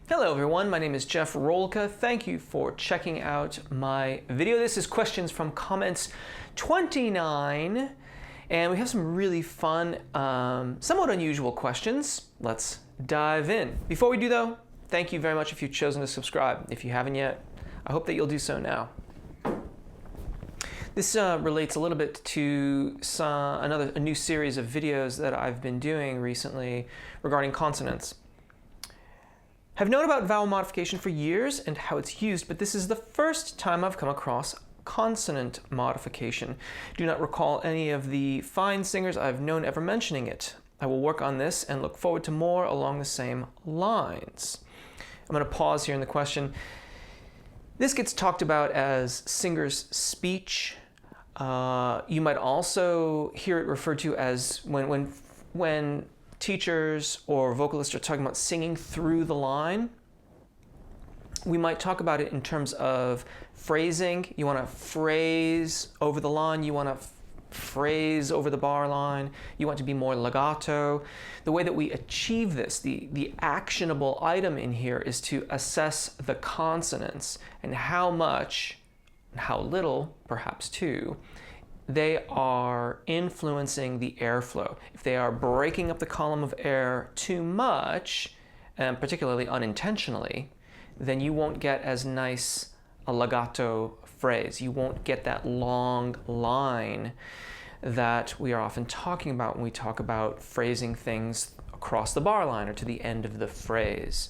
Hello everyone, my name is Jeff Rolka. Thank you for checking out my video. This is questions from comments 29, and we have some really fun, somewhat unusual questions. Let's dive in. Before we do though, thank you very much if you've chosen to subscribe. If you haven't yet, I hope that you'll do so now. This relates a little bit to a new series of videos that I've been doing recently regarding consonants. I've known about vowel modification for years and how it's used, but this is the first time I've come across consonant modification. Do not recall any of the fine singers I've known ever mentioning it. I will work on this and look forward to more along the same lines. I'm going to pause here in the question. This gets talked about as singer's speech. You might also hear it referred to as when teachers or vocalists are talking about singing through the line. We might talk about it in terms of phrasing. You want to phrase over the line, you want to phrase over the bar line, you want to be more legato. The way that we achieve this, the actionable item in here, is to assess the consonants and how much, how little, perhaps too, they are influencing the airflow. If they are breaking up the column of air too much, and particularly unintentionally, then you won't get as nice a legato phrase. You won't get that long line that we are often talking about when we talk about phrasing things across the bar line or to the end of the phrase.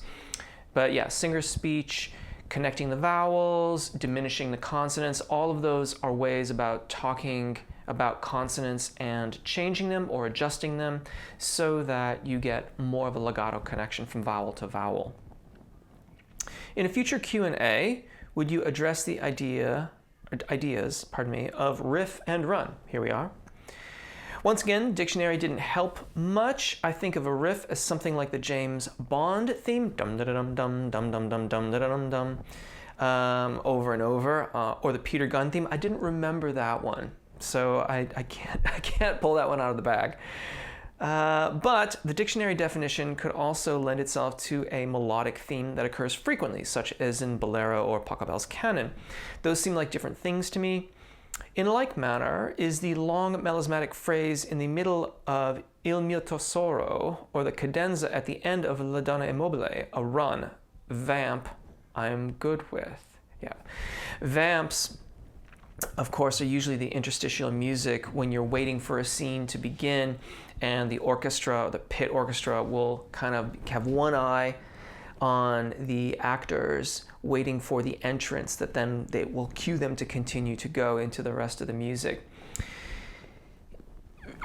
But yeah, singer's speech, connecting the vowels, diminishing the consonants, all of those are ways about talking about consonants and changing them or adjusting them so that you get more of a legato connection from vowel to vowel. In a future Q&A, would you address the ideas of riff and run? Here we are. Once again, dictionary didn't help much. I think of a riff as something like the James Bond theme, dum da dum dum dum dum dum dum da dum dum, over and over, or the Peter Gunn theme. I didn't remember that one, so I can't pull that one out of the bag. But the dictionary definition could also lend itself to a melodic theme that occurs frequently, such as in Bolero or Pachelbel's Canon. Those seem like different things to me. In like manner is the long melismatic phrase in the middle of Il mio tesoro, or the cadenza at the end of La donna immobile, a run, vamp, I'm good with. Yeah. Vamps, of course, are usually the interstitial music when you're waiting for a scene to begin, and the orchestra, the pit orchestra, will kind of have one eye on the actors waiting for the entrance that then they will cue them to continue to go into the rest of the music.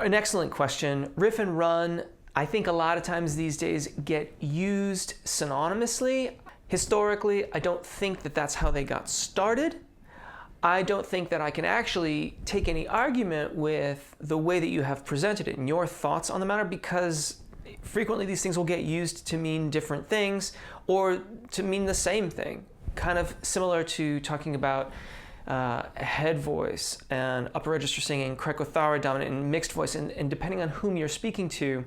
An excellent question. Riff and run, I think a lot of times these days get used synonymously. Historically, I don't think that that's how they got started. I don't think that I can actually take any argument with the way that you have presented it and your thoughts on the matter, because frequently these things will get used to mean different things or to mean the same thing. Kind of similar to talking about head voice and upper register singing, cricothyroid dominant and mixed voice, and depending on whom you're speaking to,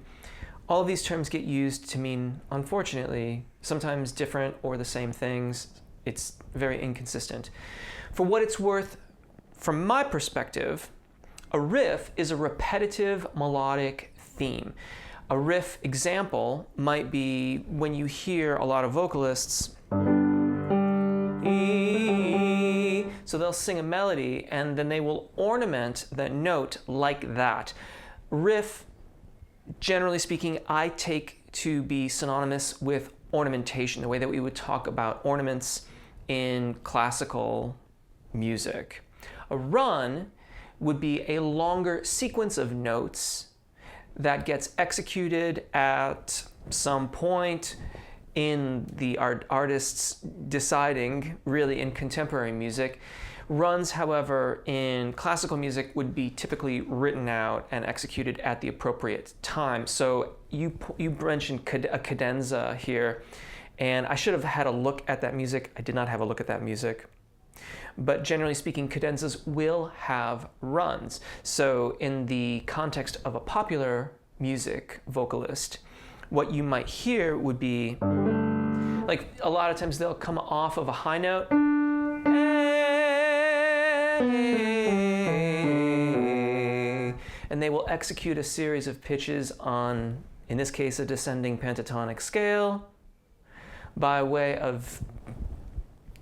all of these terms get used to mean, unfortunately, sometimes different or the same things. It's very inconsistent. For what it's worth, from my perspective, a riff is a repetitive melodic theme. A riff example might be when you hear a lot of vocalists, so they'll sing a melody and then they will ornament that note like that. Riff, generally speaking, I take to be synonymous with ornamentation, the way that we would talk about ornaments in classical music. A run would be a longer sequence of notes that gets executed at some point in the artist's deciding, really in contemporary music. Runs, however, in classical music would be typically written out and executed at the appropriate time. So you mentioned a cadenza here, and I should have had a look at that music. I did not have a look at that music. But generally speaking, cadenzas will have runs. So in the context of a popular music vocalist, what you might hear would be Like a lot of times they'll come off of a high note, and they will execute a series of pitches on, in this case, a descending pentatonic scale by way of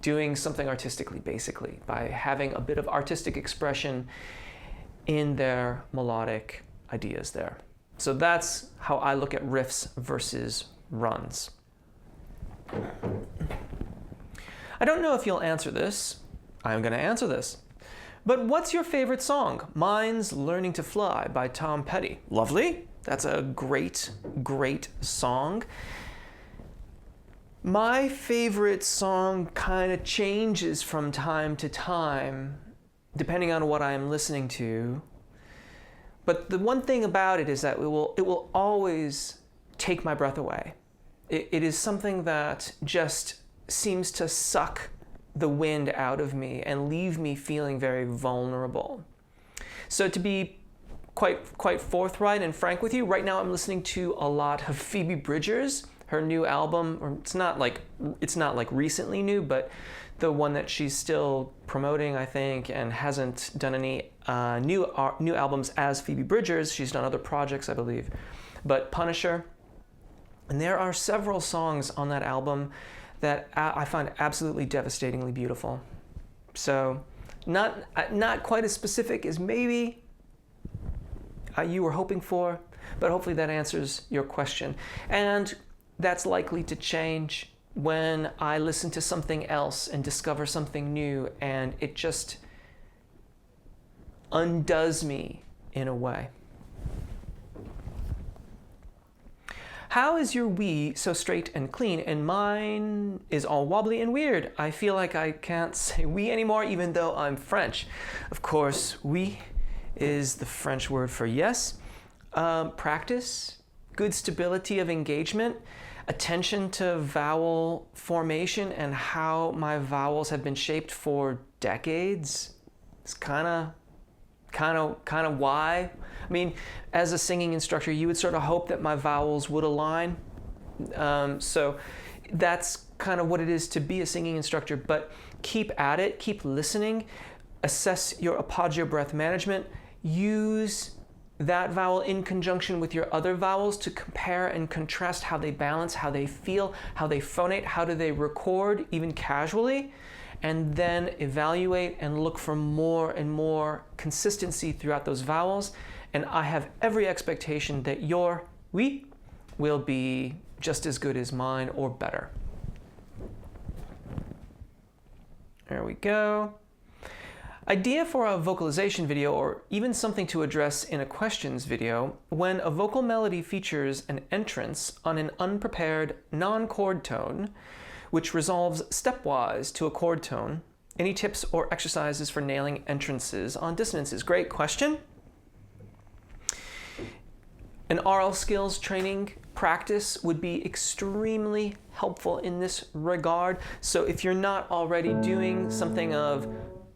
doing something artistically, basically, by having a bit of artistic expression in their melodic ideas there. So that's how I look at riffs versus runs. I don't know if you'll answer this. I'm going to answer this. But what's your favorite song? Mine's Learning to Fly by Tom Petty. Lovely. That's a great, great song. My favorite song kind of changes from time to time, depending on what I'm listening to. But the one thing about it is that it will always take my breath away. It is something that just seems to suck the wind out of me and leave me feeling very vulnerable. So to be quite forthright and frank with you, right now I'm listening to a lot of Phoebe Bridgers, her new album, or it's not like recently new, but the one that she's still promoting, I think, and hasn't done any new albums as Phoebe Bridgers. She's done other projects, I believe, but Punisher. And there are several songs on that album that I find absolutely devastatingly beautiful. So not quite as specific as maybe you were hoping for, but hopefully that answers your question. And that's likely to change when I listen to something else and discover something new, and it just undoes me in a way. How is your we so straight and clean, and mine is all wobbly and weird? I feel like I can't say we anymore, even though I'm French. Of course, we is the French word for yes. Practice, good stability of engagement, attention to vowel formation and how my vowels have been shaped for decades. It's kind of why. I mean, as a singing instructor, you would sort of hope that my vowels would align. So that's kind of what it is to be a singing instructor, but keep at it, keep listening, assess your apogeo breath management, use that vowel in conjunction with your other vowels to compare and contrast how they balance, how they feel, how they phonate, how do they record, even casually, and then evaluate and look for more and more consistency throughout those vowels. And I have every expectation that your oui will be just as good as mine or better. There we go. Idea for a vocalization video, or even something to address in a questions video, when a vocal melody features an entrance on an unprepared non-chord tone, which resolves stepwise to a chord tone. Any tips or exercises for nailing entrances on dissonances? Great question. An oral skills training practice would be extremely helpful in this regard. So if you're not already doing something of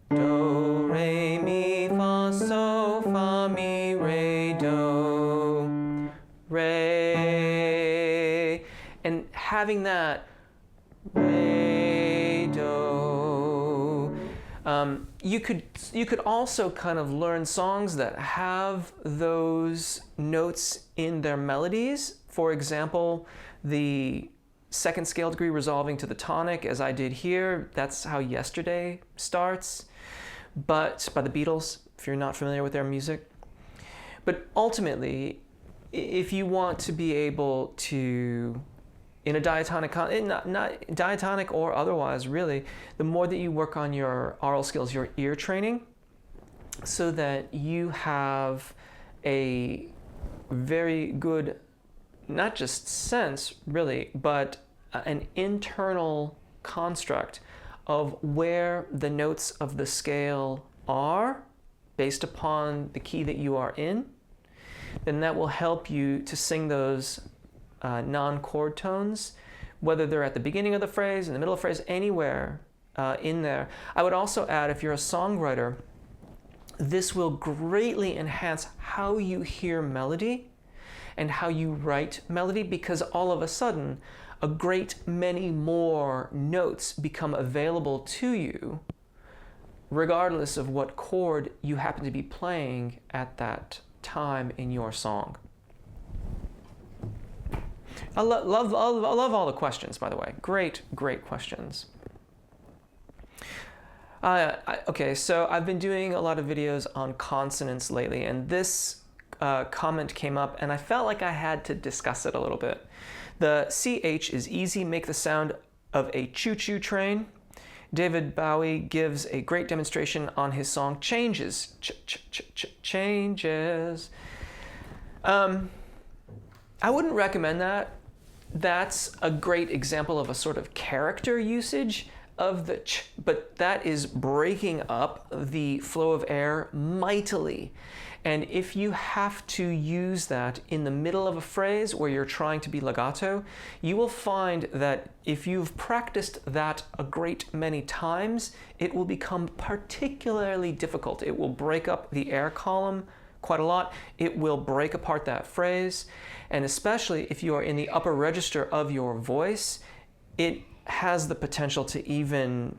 do, re, mi, fa, so, fa, mi, re, do, re, and having that re, do, you could also kind of learn songs that have those notes in their melodies. For example, the second scale degree resolving to the tonic, as I did here. That's how Yesterday starts, but by the Beatles, if you're not familiar with their music. But ultimately, if you want to be able to, in a diatonic, not diatonic or otherwise really, the more that you work on your oral skills, your ear training, so that you have a very good, not just sense really, but an internal construct of where the notes of the scale are based upon the key that you are in, then that will help you to sing those non-chord tones, whether they're at the beginning of the phrase, in the middle of the phrase, anywhere in there. I would also add, if you're a songwriter, this will greatly enhance how you hear melody and how you write melody, because all of a sudden a great many more notes become available to you, regardless of what chord you happen to be playing at that time in your song. I love all the questions, by the way. Great questions. Okay, so I've been doing a lot of videos on consonants lately, and this comment came up, and I felt like I had to discuss it a little bit. The CH is easy, make the sound of a choo-choo train. David Bowie gives a great demonstration on his song Changes. Changes. I wouldn't recommend that. That's a great example of a sort of character usage of the ch, but that is breaking up the flow of air mightily. And if you have to use that in the middle of a phrase where you're trying to be legato, you will find that if you've practiced that a great many times, it will become particularly difficult. It will break up the air column quite a lot. It will break apart that phrase. And especially if you are in the upper register of your voice, it has the potential to even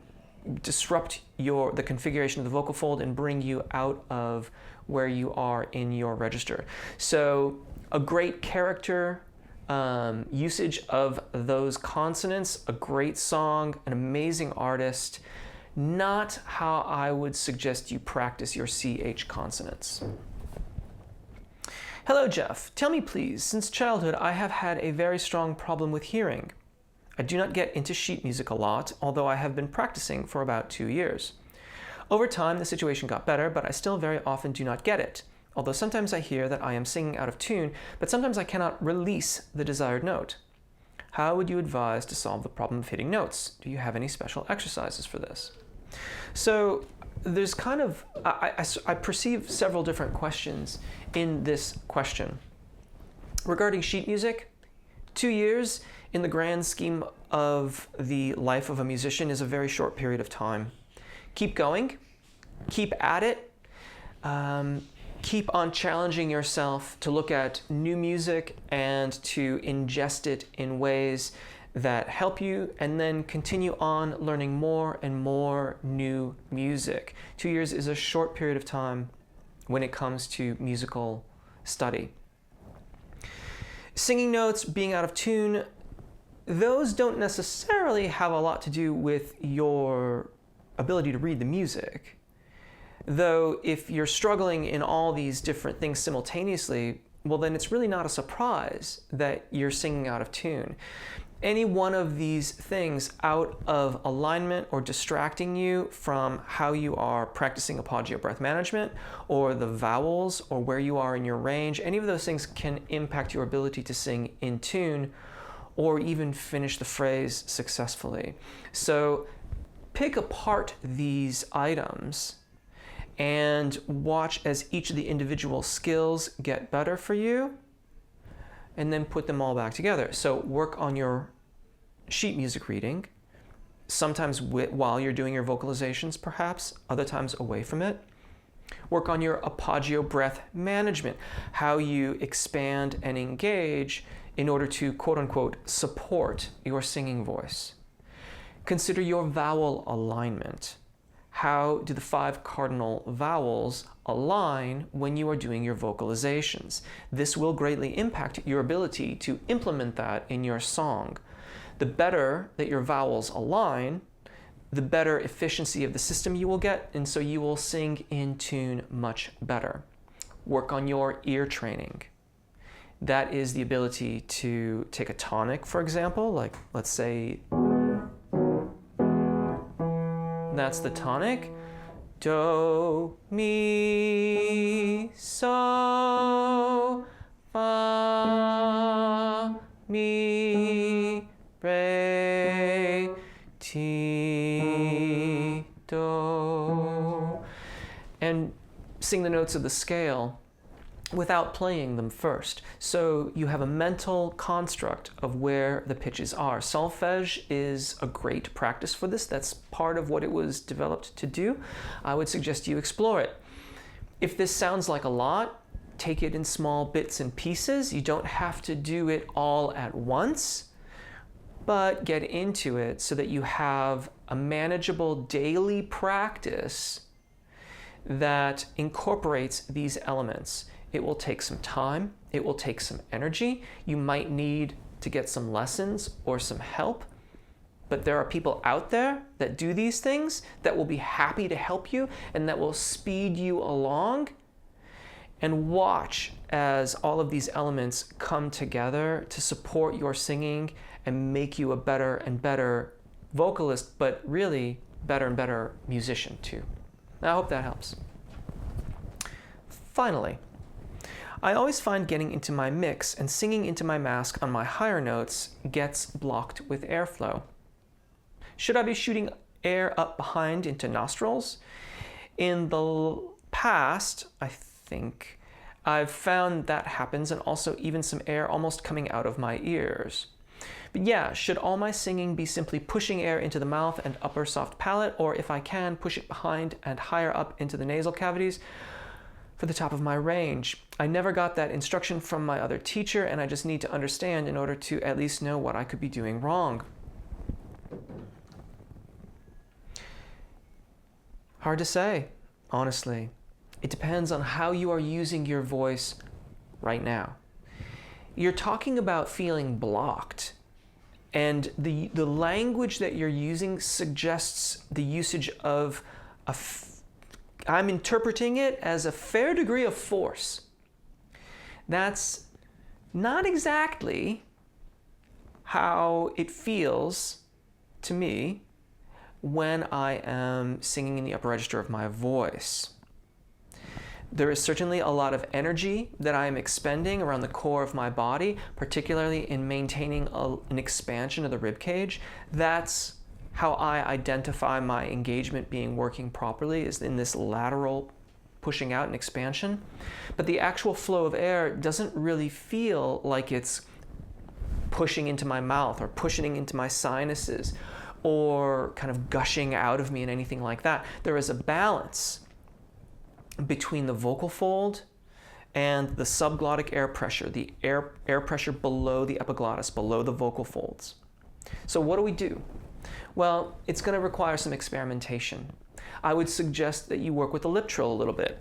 disrupt the configuration of the vocal fold and bring you out of where you are in your register. So a great character usage of those consonants, a great song, an amazing artist, not how I would suggest you practice your CH consonants. Hello, Jeff. Tell me please, since childhood I have had a very strong problem with hearing. I do not get into sheet music a lot, although I have been practicing for about 2 years. Over time, the situation got better, but I still very often do not get it, although sometimes I hear that I am singing out of tune, but sometimes I cannot release the desired note. How would you advise to solve the problem of hitting notes? Do you have any special exercises for this? So there's kind of, I perceive several different questions in this question. Regarding sheet music, 2 years in the grand scheme of the life of a musician is a very short period of time. Keep going, keep at it, keep on challenging yourself to look at new music and to ingest it in ways that help you, and then continue on learning more and more new music. 2 years is a short period of time when it comes to musical study. Singing notes, being out of tune, those don't necessarily have a lot to do with your ability to read the music. Though if you're struggling in all these different things simultaneously, well then it's really not a surprise that you're singing out of tune. Any one of these things out of alignment or distracting you from how you are practicing apogeo breath management or the vowels or where you are in your range, any of those things can impact your ability to sing in tune or even finish the phrase successfully. So pick apart these items and watch as each of the individual skills get better for you, and then put them all back together. So work on your sheet music reading, sometimes while you're doing your vocalizations perhaps, other times away from it. Work on your apogeo breath management, how you expand and engage in order to quote-unquote support your singing voice. Consider your vowel alignment. How do the 5 cardinal vowels align when you are doing your vocalizations? This will greatly impact your ability to implement that in your song. The better that your vowels align, the better efficiency of the system you will get, and so you will sing in tune much better. Work on your ear training. That is the ability to take a tonic, for example, like let's say that's the tonic. Do, mi, so, fa, mi, re, ti, do. And sing the notes of the scale without playing them first. So you have a mental construct of where the pitches are. Solfege is a great practice for this. That's part of what it was developed to do. I would suggest you explore it. If this sounds like a lot, take it in small bits and pieces. You don't have to do it all at once. but get into it so that you have a manageable daily practice that incorporates these elements. It will take some time, it will take some energy. You might need to get some lessons or some help, but there are people out there that do these things that will be happy to help you and that will speed you along. And watch as all of these elements come together to support your singing and make you a better and better vocalist, but really better and better musician too. I hope that helps. Finally, I always find getting into my mix and singing into my mask on my higher notes gets blocked with airflow. Should I be shooting air up behind into nostrils? In the past, I think I've found that happens, and also even some air almost coming out of my ears. But yeah, should all my singing be simply pushing air into the mouth and upper soft palate, or if I can, push it behind and higher up into the nasal cavities for the top of my range? I never got that instruction from my other teacher, and I just need to understand in order to at least know what I could be doing wrong. Hard to say, honestly. It depends on how you are using your voice right now. You're talking about feeling blocked, and the language that you're using suggests the usage of I'm interpreting it as a fair degree of force. That's not exactly how it feels to me when I am singing in the upper register of my voice. There is certainly a lot of energy that I am expending around the core of my body, particularly in maintaining an expansion of the rib cage. That's how I identify my engagement being working properly, is in this lateral pushing out and expansion. But the actual flow of air doesn't really feel like it's pushing into my mouth or pushing into my sinuses or kind of gushing out of me and anything like that. There is a balance between the vocal fold and the subglottic air pressure, the air pressure below the epiglottis, below the vocal folds. So what do we do? Well, it's going to require some experimentation. I would suggest that you work with the lip trill a little bit.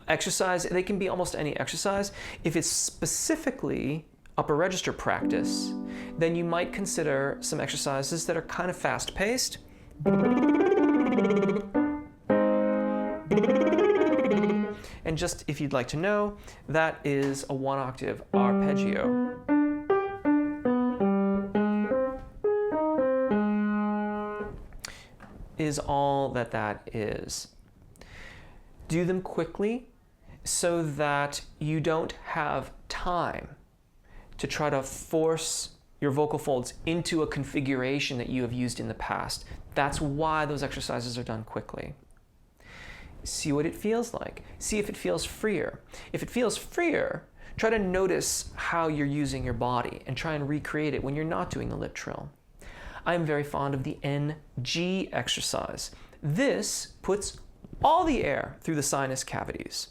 Exercise, they can be almost any exercise. If it's specifically upper register practice, then you might consider some exercises that are kind of fast-paced. And just if you'd like to know, that is a 1-octave arpeggio. Is all that that is. Do them quickly so that you don't have time to try to force your vocal folds into a configuration that you have used in the past. That's why those exercises are done quickly. See what it feels like. See if it feels freer. If it feels freer, try to notice how you're using your body and try and recreate it when you're not doing the lip trill. I'm very fond of the NG exercise. This puts all the air through the sinus cavities.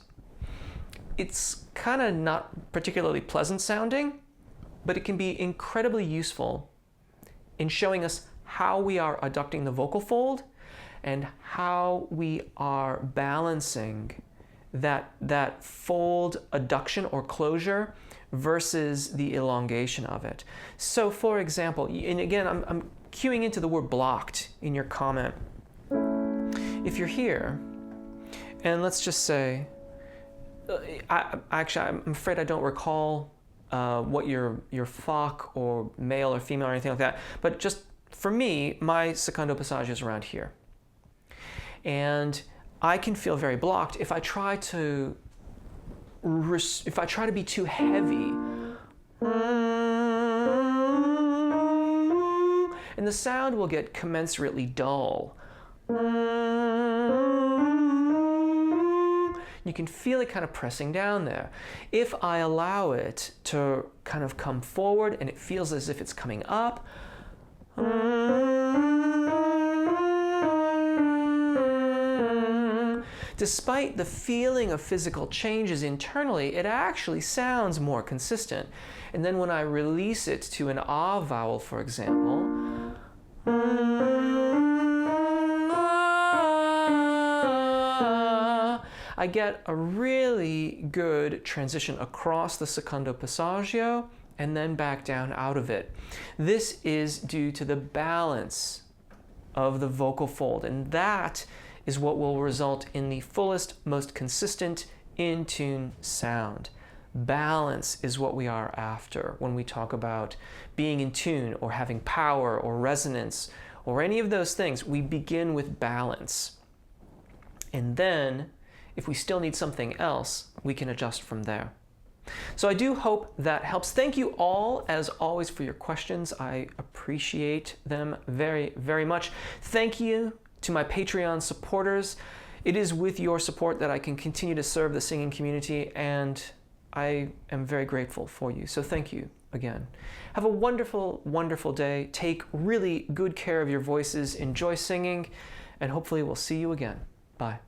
It's kind of not particularly pleasant sounding, but it can be incredibly useful in showing us how we are adducting the vocal fold and how we are balancing that fold adduction or closure versus the elongation of it. So for example, and again, I'm cueing into the word blocked in your comment. If you're here, and let's just say, I'm afraid I don't recall what your FOC or male or female or anything like that, but just for me, my secondo passage is around here. And I can feel very blocked if I try to be too heavy. And the sound will get commensurately dull. You can feel it kind of pressing down there. If I allow it to kind of come forward and it feels as if it's coming up, Despite the feeling of physical changes internally, it actually sounds more consistent. And then when I release it to an ah vowel, for example, I get a really good transition across the secondo passaggio and then back down out of it. This is due to the balance of the vocal fold, and that is what will result in the fullest, most consistent in-tune sound. Balance is what we are after when we talk about being in tune or having power or resonance or any of those things. We begin with balance. And then, if we still need something else, we can adjust from there. So I do hope that helps. Thank you all, as always, for your questions. I appreciate them very, very much. Thank you to my Patreon supporters. It is with your support that I can continue to serve the singing community, and I am very grateful for you. So thank you again. Have a wonderful, wonderful day. Take really good care of your voices. Enjoy singing, and hopefully we'll see you again. Bye.